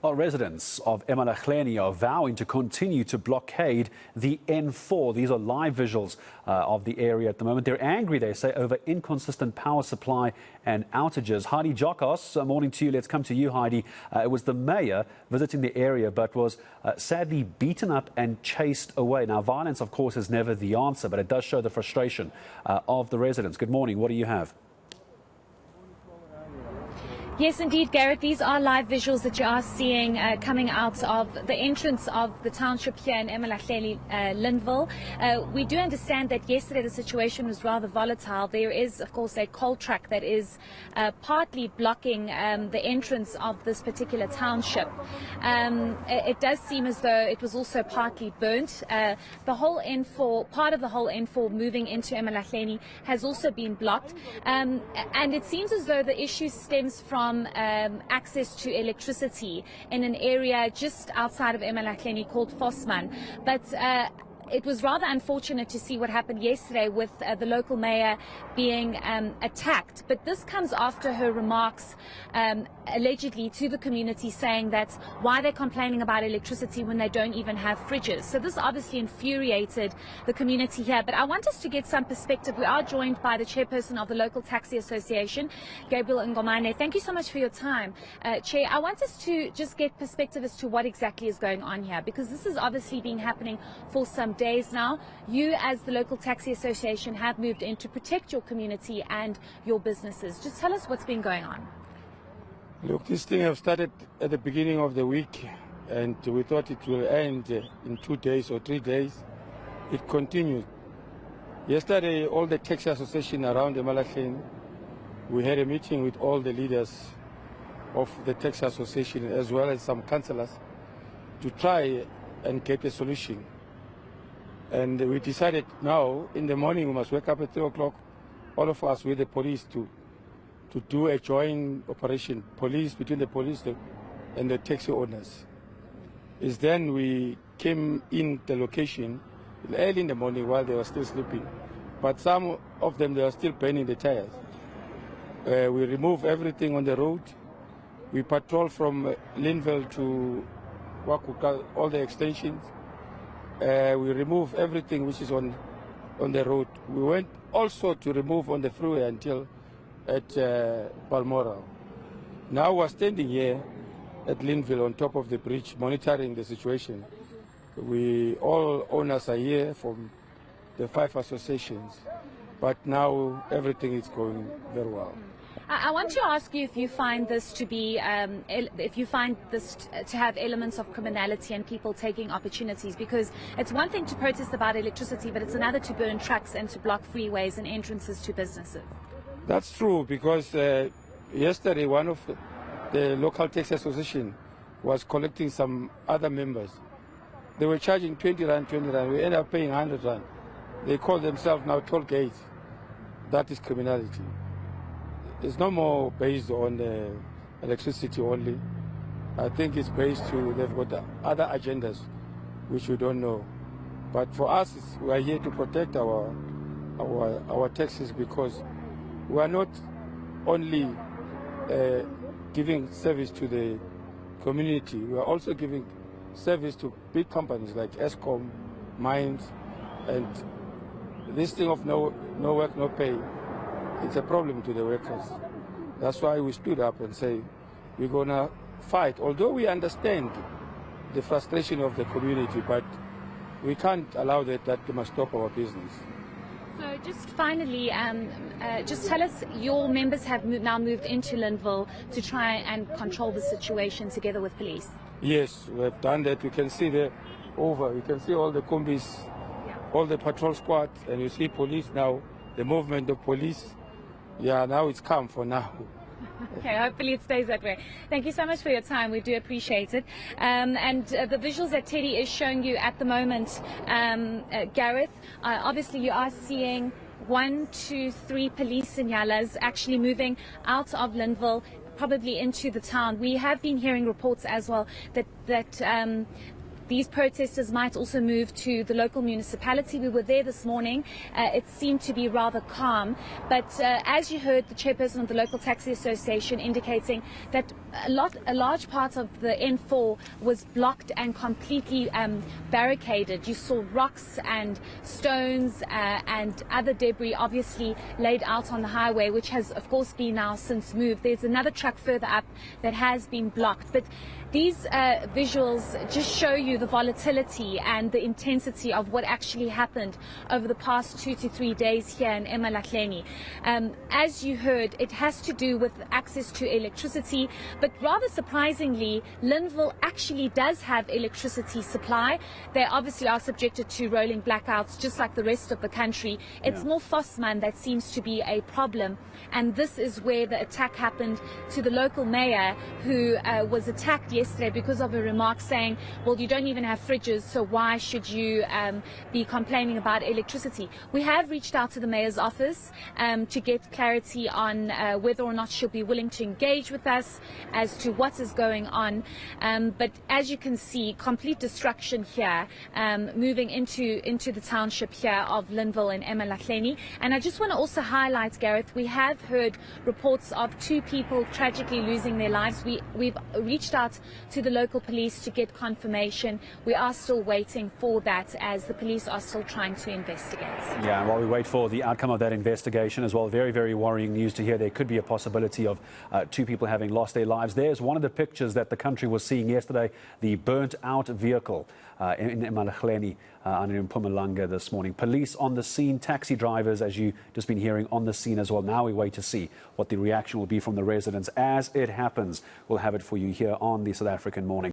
Well, residents of eMalahleni are vowing to continue to blockade the N4. These are live visuals of the area at the moment. They're angry, they say, over inconsistent power supply and outages. Heidi Giokos, morning to you. Let's come to you, Heidi. It was the mayor visiting the area, but was sadly beaten up and chased away. Now, violence, of course, is never the answer, but it does show the frustration of the residents. Good morning. What do you have? Yes, indeed, Gareth. These are live visuals that you are seeing coming out of the entrance of the township here in eMalahleni, Linville. We do understand that yesterday the situation was rather volatile. There is, of course, a coal truck that is partly blocking the entrance of this particular township. It does seem as though it was also partly burnt. The whole N4, part of the whole N4 moving into eMalahleni has also been blocked. And it seems as though the issue stems from access to electricity in an area just outside of eMalahleni called Fosman. But it was rather unfortunate to see what happened yesterday with the local mayor being attacked. But this comes after her remarks allegedly to the community saying that why they're complaining about electricity when they don't even have fridges. So this obviously infuriated the community here. But I want us to get some perspective. We are joined by the chairperson of the local taxi association, Gabriel Ngomane. Thank you so much for your time, Chair. I want us to just get perspective as to what exactly is going on here, because this has obviously been happening for some days now. You, as the local taxi association, have moved in to protect your community and your businesses. Just tell us what's been going on. Look, this thing have started at the beginning of the week, and we thought it will end in 2 days or 3 days. It continued. Yesterday, all the taxi association around eMalahleni, we had a meeting with all the leaders of the taxi association as well as some councillors to try and get a solution. And we decided now, in the morning, we must wake up at 3 o'clock, all of us with the police to do a joint operation, between the police and the taxi owners. Is then we came in the location early in the morning while they were still sleeping. But some of them, they were still burning the tires. We removed everything on the road. We patrol from Linville to Wakuka, all the extensions. We remove everything which is on the road. We went also to remove on the freeway until at Balmoral. Now we're standing here at Linville on top of the bridge monitoring the situation. All owners are here from the 5 associations, but now everything is going very well. I want to ask you if you find this to be, to have elements of criminality and people taking opportunities, because it's one thing to protest about electricity, but it's another to burn trucks and to block freeways and entrances to businesses. That's true, because yesterday one of the local taxi association was collecting some other members. They were charging 20 rand, 20 rand. We ended up paying 100 rand. They call themselves now toll gates. That is criminality. It's no more based on the electricity only. I think it's based to, they've got other agendas which we don't know. But for us, we are here to protect our taxis, because we are not only giving service to the community, we are also giving service to big companies like Eskom, mines, and this thing of no work, no pay, it's a problem to the workers. That's why we stood up and say we're going to fight, although we understand the frustration of the community, but we can't allow that they must stop our business. So just finally, just tell us, your members have now moved into Linville to try and control the situation together with police. Yes, we have done that. We can see you can see all the combis, all the patrol squads, and you see police now, the movement of police. Yeah, now it's calm for now. Okay, hopefully it stays that way. Thank you so much for your time. We do appreciate it. And the visuals that Teddy is showing you at the moment, Gareth, obviously you are seeing 1, 2, 3 police sinyalas actually moving out of Linville, probably into the town. We have been hearing reports as well that these protesters might also move to the local municipality. We were there this morning. It seemed to be rather calm. But as you heard the chairperson of the local taxi association indicating that a large part of the N4 was blocked and completely barricaded. You saw rocks and stones and other debris obviously laid out on the highway, which has of course been now since moved. There's another truck further up that has been blocked. But these visuals just show you the volatility and the intensity of what actually happened over the past 2 to 3 days here in eMalahleni. As you heard, it has to do with access to electricity, but rather surprisingly, Linville actually does have electricity supply. They obviously are subjected to rolling blackouts just like the rest of the country. It's more Fosman that seems to be a problem, and this is where the attack happened to the local mayor, who was attacked yesterday because of a remark saying, well, you don't even have fridges, so why should you be complaining about electricity? We have reached out to the mayor's office to get clarity on whether or not she'll be willing to engage with us as to what is going on. But as you can see, complete destruction here, moving into the township here of Linville and eMalahleni. And I just want to also highlight, Gareth, we have heard reports of 2 people tragically losing their lives. We've reached out to the local police to get confirmation. We are still waiting for that, as the police are still trying to investigate. Yeah, and while we wait for the outcome of that investigation as well, very, very worrying news to hear. There could be a possibility of 2 people having lost their lives. There's one of the pictures that the country was seeing yesterday, the burnt out vehicle in eMalahleni and in Mpumalanga this morning. Police on the scene, taxi drivers, as you just been hearing, on the scene as well. Now we wait to see what the reaction will be from the residents as it happens. We'll have it for you here on the South African Morning.